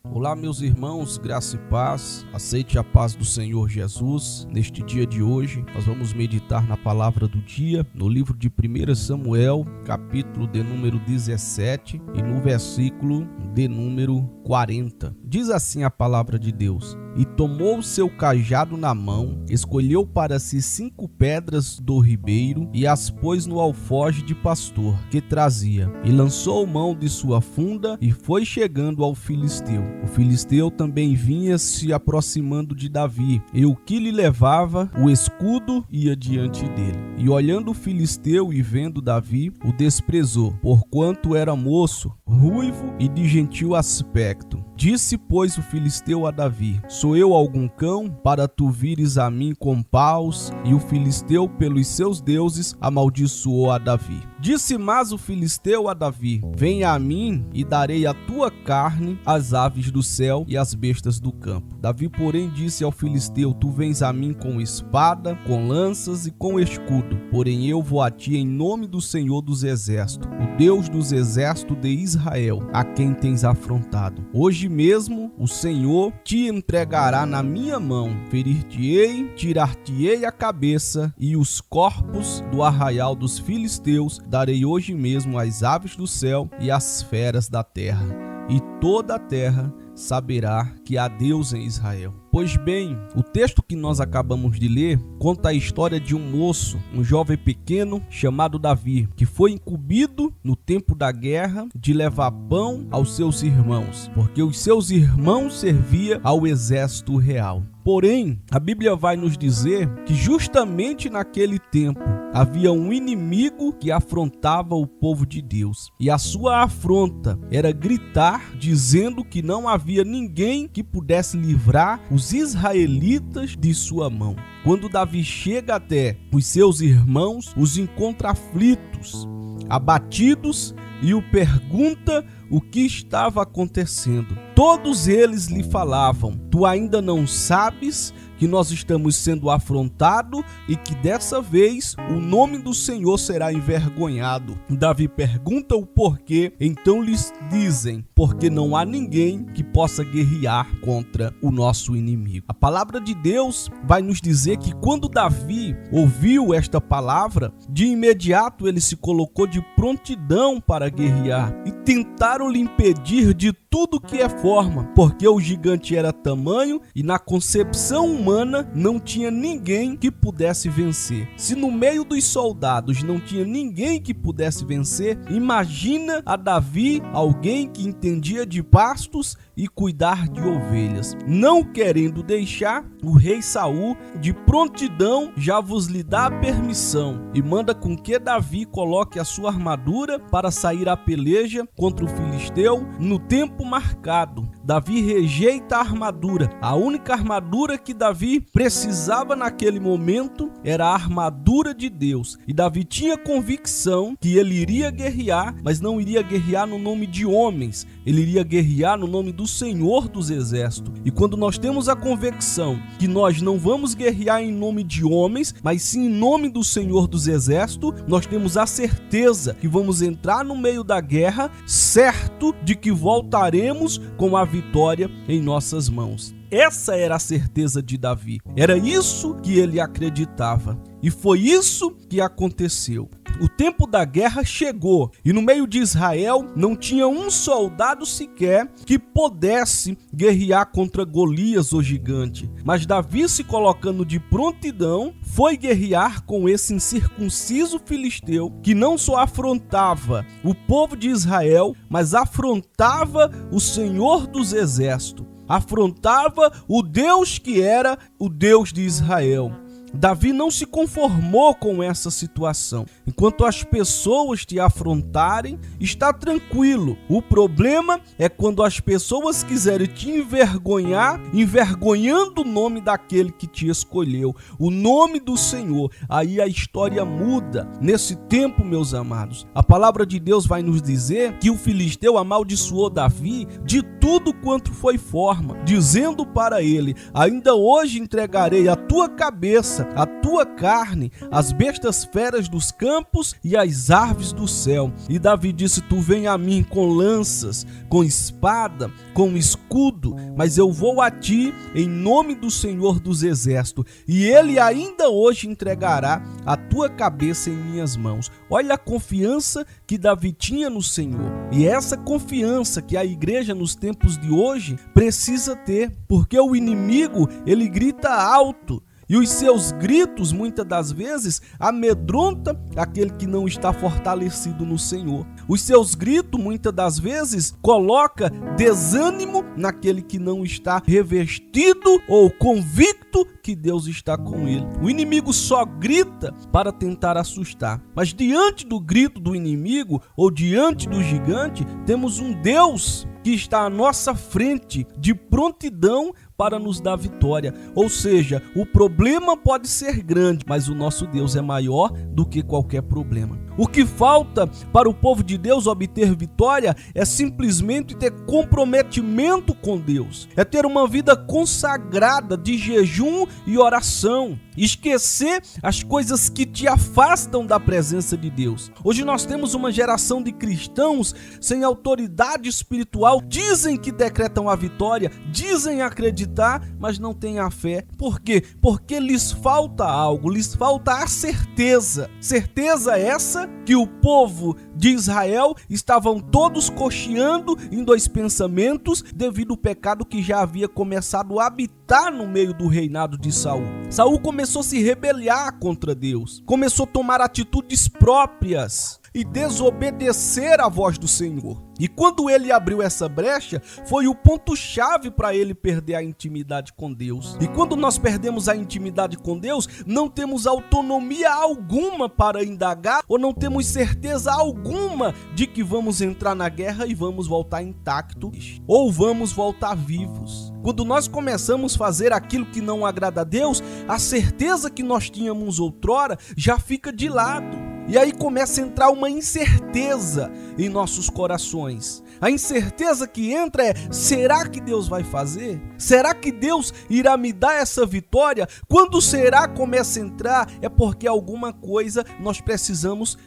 Olá, meus irmãos, graça e paz. Aceite a paz do Senhor Jesus. Neste dia de hoje, nós vamos meditar na palavra do dia, no livro de 1 Samuel, capítulo de número 17 e no versículo de número 40. Diz assim a palavra de Deus: E tomou o seu cajado na mão, escolheu para si 5 pedras do ribeiro e as pôs no alforje de pastor que trazia, e lançou mão de sua funda e foi chegando ao filisteu. O filisteu também vinha se aproximando de Davi, e o que lhe levava o escudo ia diante dele. E olhando o filisteu e vendo Davi, o desprezou, porquanto era moço, ruivo e de gentil aspecto. Disse, pois, o filisteu a Davi: Sou eu algum cão, para tu vires a mim com paus? E o filisteu, pelos seus deuses, amaldiçoou a Davi. Disse mais o filisteu a Davi: Venha a mim, e darei a tua carne às aves do céu e às bestas do campo. Davi, porém, disse ao filisteu: Tu vens a mim com espada, com lanças e com escudo, porém eu vou a ti em nome do Senhor dos exércitos, o Deus dos exércitos de Israel, a quem tens afrontado. Hoje mesmo o Senhor te entregará na minha mão, ferir-te-ei, tirar-te-ei a cabeça, e os corpos do arraial dos filisteus darei hoje mesmo às aves do céu e às feras da terra, e toda a terra saberá que há Deus em Israel. Pois bem, o texto que nós acabamos de ler conta a história de um moço, um jovem pequeno chamado Davi, que foi incumbido no tempo da guerra de levar pão aos seus irmãos, porque os seus irmãos serviam ao exército real. Porém, a Bíblia vai nos dizer que justamente naquele tempo havia um inimigo que afrontava o povo de Deus. E a sua afronta era gritar, dizendo que não havia ninguém que pudesse livrar os israelitas de sua mão. Quando Davi chega até os seus irmãos, os encontra aflitos, abatidos, e o pergunta o que estava acontecendo. Todos eles lhe falavam: Tu ainda não sabes que nós estamos sendo afrontados e que dessa vez o nome do Senhor será envergonhado. Davi pergunta o porquê, então lhes dizem: porque não há ninguém que possa guerrear contra o nosso inimigo. A palavra de Deus vai nos dizer que quando Davi ouviu esta palavra, de imediato ele se colocou de prontidão para guerrear, e tentaram lhe impedir de tudo que é forma, porque o gigante era tamanho e na concepção humana não tinha ninguém que pudesse vencer. Se no meio dos soldados não tinha ninguém que pudesse vencer, imagina a Davi, alguém que entendia de pastos e cuidar de ovelhas. Não querendo deixar, o rei Saul de prontidão já vos lhe dá a permissão e manda com que Davi coloque a sua armadura para sair à peleja contra o filisteu no tempo marcado. Davi rejeita a armadura. A única armadura que Davi precisava naquele momento era a armadura de Deus. E Davi tinha convicção que ele iria guerrear, mas não iria guerrear no nome de homens. Ele iria guerrear no nome do Senhor dos exércitos. E quando nós temos a convicção que nós não vamos guerrear em nome de homens, mas sim em nome do Senhor dos exércitos, nós temos a certeza que vamos entrar no meio da guerra, certo de que voltaremos com a vitória em nossas mãos. Essa era a certeza de Davi. Era isso que ele acreditava. E foi isso que aconteceu. O tempo da guerra chegou e no meio de Israel não tinha um soldado sequer que pudesse guerrear contra Golias, o gigante. Mas Davi, se colocando de prontidão, foi guerrear com esse incircunciso filisteu que não só afrontava o povo de Israel, mas afrontava o Senhor dos exércitos. Afrontava o Deus que era o Deus de Israel. Davi não se conformou com essa situação. Enquanto as pessoas te afrontarem, está tranquilo. O problema é quando as pessoas quiserem te envergonhar, envergonhando o nome daquele que te escolheu, o nome do Senhor. Aí a história muda. Nesse tempo, meus amados, a palavra de Deus vai nos dizer que o filisteu amaldiçoou Davi de tudo quanto foi forma, dizendo para ele: ainda hoje entregarei a tua cabeça ofereça a tua carne às bestas feras dos campos e às aves do céu. E Davi disse: tu vem a mim com lanças, com espada, com escudo, mas eu vou a ti em nome do Senhor dos Exércitos, e ele ainda hoje entregará a tua cabeça em minhas mãos. Olha a confiança que Davi tinha no Senhor. E essa confiança que a igreja nos tempos de hoje precisa ter, porque o inimigo, ele grita alto. E os seus gritos, muitas das vezes, amedronta aquele que não está fortalecido no Senhor. Os seus gritos, muitas das vezes, coloca desânimo naquele que não está revestido ou convicto que Deus está com ele. O inimigo só grita para tentar assustar. Mas diante do grito do inimigo ou diante do gigante, temos um Deus que está à nossa frente de prontidão para nos dar vitória. Ou seja, o problema pode ser grande, mas o nosso Deus é maior do que qualquer problema. O que falta para o povo de Deus obter vitória é simplesmente ter comprometimento com Deus. É ter uma vida consagrada de jejum e oração. Esquecer as coisas que te afastam da presença de Deus. Hoje nós temos uma geração de cristãos sem autoridade espiritual. Dizem que decretam a vitória, dizem acreditar, mas não têm a fé. Por quê? Porque lhes falta algo, lhes falta a certeza. Certeza essa que o povo de Israel estavam todos cocheando em dois pensamentos devido ao pecado que já havia começado a habitar no meio do reinado de Saul. Saul começou a se rebeliar contra Deus, começou a tomar atitudes próprias e desobedecer à voz do Senhor. E quando ele abriu essa brecha, foi o ponto-chave para ele perder a intimidade com Deus. E quando nós perdemos a intimidade com Deus, não temos autonomia alguma para indagar ou não temos certeza alguma de que vamos entrar na guerra e vamos voltar intactos ou vamos voltar vivos. Quando nós começamos a fazer aquilo que não agrada a Deus, a certeza que nós tínhamos outrora já fica de lado. E aí começa a entrar uma incerteza em nossos corações. A incerteza que entra é: será que Deus vai fazer? Será que Deus irá me dar essa vitória? Quando será começa a entrar, é porque alguma coisa nós precisamos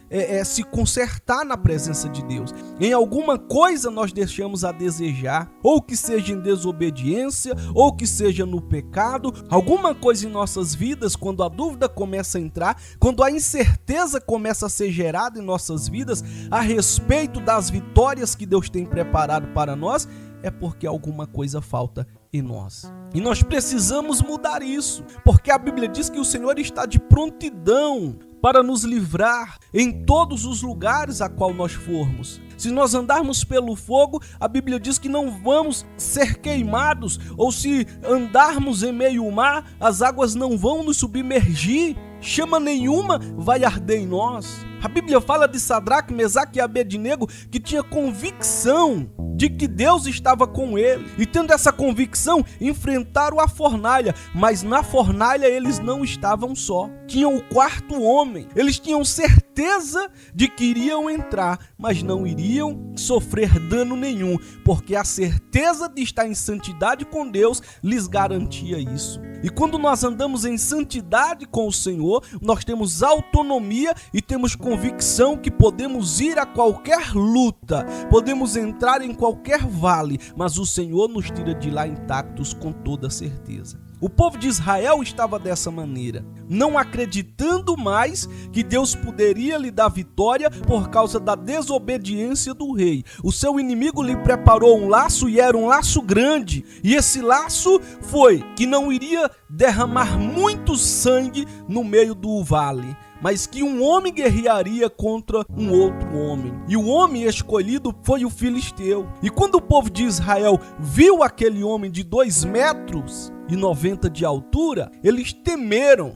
se consertar na presença de Deus. Em alguma coisa nós deixamos a desejar, ou que seja em desobediência, ou que seja no pecado. Alguma coisa em nossas vidas, quando a dúvida começa a entrar, quando a incerteza começa a ser gerada em nossas vidas a respeito das vitórias que Deus tem preparado para nós, é porque alguma coisa falta em nós. E nós precisamos mudar isso, porque a Bíblia diz que o Senhor está de prontidão para nos livrar em todos os lugares a qual nós formos. Se nós andarmos pelo fogo, a Bíblia diz que não vamos ser queimados, ou se andarmos em meio ao mar, as águas não vão nos submergir, chama nenhuma vai arder em nós. A Bíblia fala de Sadraque, Mesaque e Abednego, que tinha convicção de que Deus estava com ele. E tendo essa convicção, enfrentaram a fornalha. Mas na fornalha eles não estavam só. Tinham o quarto homem. Eles tinham certeza de que iriam entrar, mas não iriam sofrer dano nenhum, porque a certeza de estar em santidade com Deus lhes garantia isso. E quando nós andamos em santidade com o Senhor, nós temos autonomia e temos convicção que podemos ir a qualquer luta, podemos entrar em qualquer vale, mas o Senhor nos tira de lá intactos com toda certeza. O povo de Israel estava dessa maneira, não acreditando mais que Deus poderia lhe dar vitória por causa da desobediência do rei. O seu inimigo lhe preparou um laço e era um laço grande. E esse laço foi que não iria derramar muito sangue no meio do vale, mas que um homem guerrearia contra um outro homem. E o homem escolhido foi o filisteu. E quando o povo de Israel viu aquele homem de 2,90 metros de altura, eles temeram.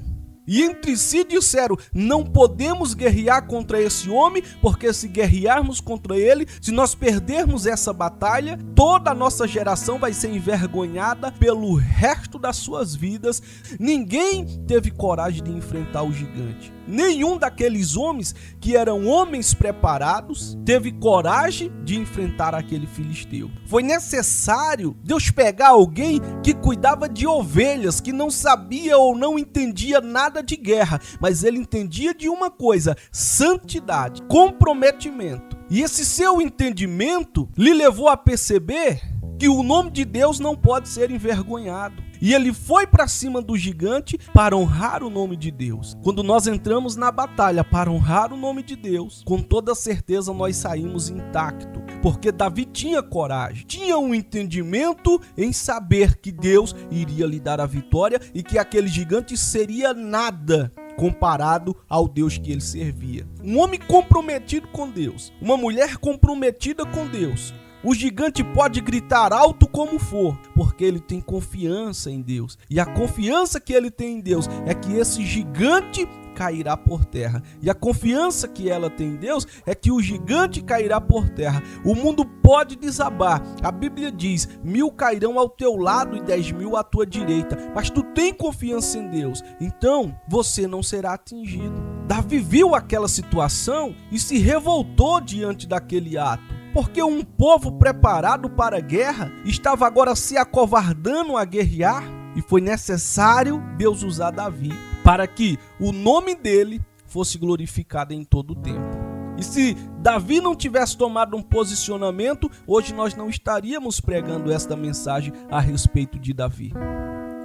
E entre si disseram: não podemos guerrear contra esse homem, porque se guerrearmos contra ele, se nós perdermos essa batalha, toda a nossa geração vai ser envergonhada pelo resto das suas vidas. Ninguém teve coragem de enfrentar o gigante. Nenhum daqueles homens que eram homens preparados teve coragem de enfrentar aquele filisteu. Foi necessário Deus pegar alguém que cuidava de ovelhas, que não sabia ou não entendia nada de guerra, mas ele entendia de uma coisa: santidade, comprometimento. E esse seu entendimento lhe levou a perceber que o nome de Deus não pode ser envergonhado. E ele foi para cima do gigante para honrar o nome de Deus. Quando nós entramos na batalha para honrar o nome de Deus, com toda certeza nós saímos intactos, porque Davi tinha coragem, tinha um entendimento em saber que Deus iria lhe dar a vitória e que aquele gigante seria nada comparado ao Deus que ele servia. Um homem comprometido com Deus, uma mulher comprometida com Deus. O gigante pode gritar alto como for, porque ele tem confiança em Deus. E a confiança que ele tem em Deus é que esse gigante cairá por terra. E a confiança que ela tem em Deus é que o gigante cairá por terra. O mundo pode desabar. A Bíblia diz: 1000 cairão ao teu lado e 10.000 à tua direita. Mas tu tem confiança em Deus, então você não será atingido. Davi viu aquela situação e se revoltou diante daquele ato, porque um povo preparado para a guerra estava agora se acovardando a guerrear, e foi necessário Deus usar Davi para que o nome dele fosse glorificado em todo o tempo. E se Davi não tivesse tomado um posicionamento, hoje nós não estaríamos pregando esta mensagem a respeito de Davi.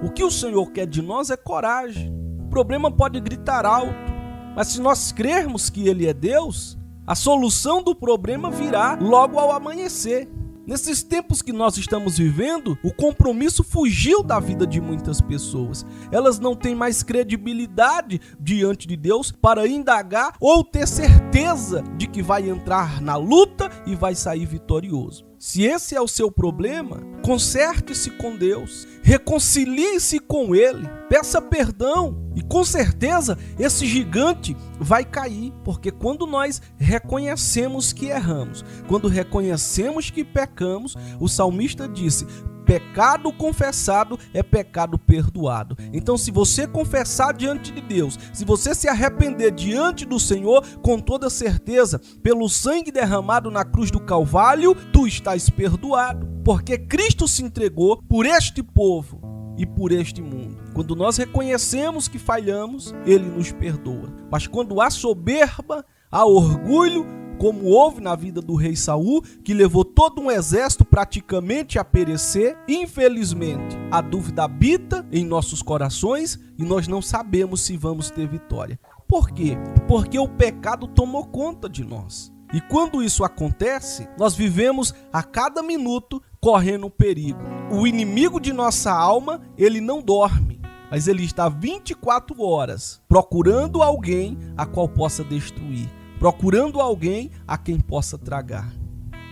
O que o Senhor quer de nós é coragem. O problema pode gritar alto, mas se nós crermos que Ele é Deus, a solução do problema virá logo ao amanhecer. Nesses tempos que nós estamos vivendo, o compromisso fugiu da vida de muitas pessoas. Elas não têm mais credibilidade diante de Deus para indagar ou ter certeza de que vai entrar na luta e vai sair vitorioso. Se esse é o seu problema, conserte-se com Deus, reconcilie-se com Ele, peça perdão e com certeza esse gigante vai cair, porque quando nós reconhecemos que erramos, quando reconhecemos que pecamos, o salmista disse: pecado confessado é pecado perdoado. Então, se você confessar diante de Deus, se você se arrepender diante do Senhor, com toda certeza, pelo sangue derramado na cruz do Calvário, tu estás perdoado, porque Cristo se entregou por este povo e por este mundo. Quando nós reconhecemos que falhamos, Ele nos perdoa. Mas quando há soberba, há orgulho, como houve na vida do rei Saul, que levou todo um exército praticamente a perecer, infelizmente, a dúvida habita em nossos corações e nós não sabemos se vamos ter vitória. Por quê? Porque o pecado tomou conta de nós. E quando isso acontece, nós vivemos a cada minuto correndo perigo. O inimigo de nossa alma, ele não dorme, mas ele está 24 horas procurando alguém a qual possa destruir, procurando alguém a quem possa tragar.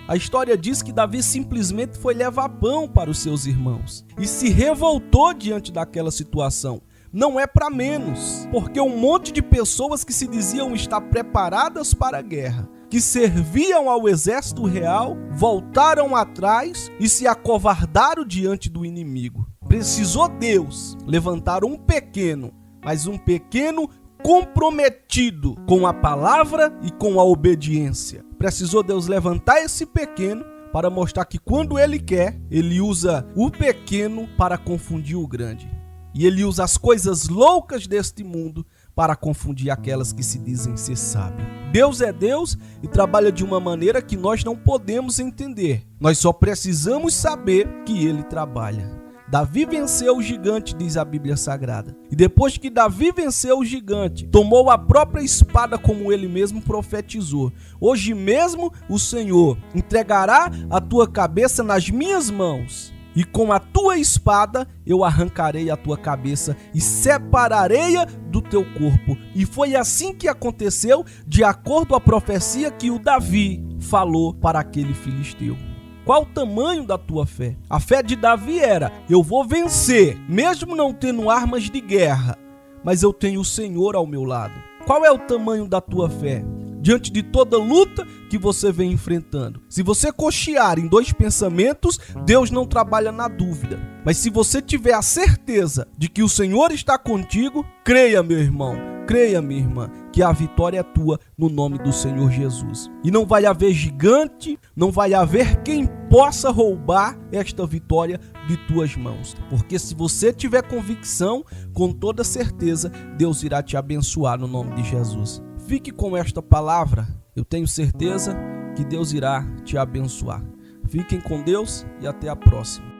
A história diz que Davi simplesmente foi levar pão para os seus irmãos e se revoltou diante daquela situação. Não é para menos, porque um monte de pessoas que se diziam estar preparadas para a guerra, que serviam ao exército real, voltaram atrás e se acovardaram diante do inimigo. Precisou Deus levantar um pequeno, mas um pequeno comprometido com a palavra e com a obediência. Precisou Deus levantar esse pequeno para mostrar que quando Ele quer, Ele usa o pequeno para confundir o grande. E Ele usa as coisas loucas deste mundo para confundir aquelas que se dizem ser sábios. Deus é Deus e trabalha de uma maneira que nós não podemos entender. Nós só precisamos saber que Ele trabalha. Davi venceu o gigante, diz a Bíblia Sagrada. E depois que Davi venceu o gigante, tomou a própria espada, como ele mesmo profetizou. Hoje mesmo o Senhor entregará a tua cabeça nas minhas mãos, e com a tua espada eu arrancarei a tua cabeça e separarei-a do teu corpo. E foi assim que aconteceu, de acordo com a profecia que o Davi falou para aquele filisteu. Qual o tamanho da tua fé? A fé de Davi era: eu vou vencer, mesmo não tendo armas de guerra, mas eu tenho o Senhor ao meu lado. Qual é o tamanho da tua fé? Diante de toda luta que você vem enfrentando. Se você cochear em dois pensamentos, Deus não trabalha na dúvida. Mas se você tiver a certeza de que o Senhor está contigo, creia, meu irmão, creia, minha irmã, que a vitória é tua no nome do Senhor Jesus. E não vai haver gigante, não vai haver quem possa roubar esta vitória de tuas mãos. Porque se você tiver convicção, com toda certeza, Deus irá te abençoar no nome de Jesus. Fique com esta palavra, eu tenho certeza que Deus irá te abençoar. Fiquem com Deus e até a próxima.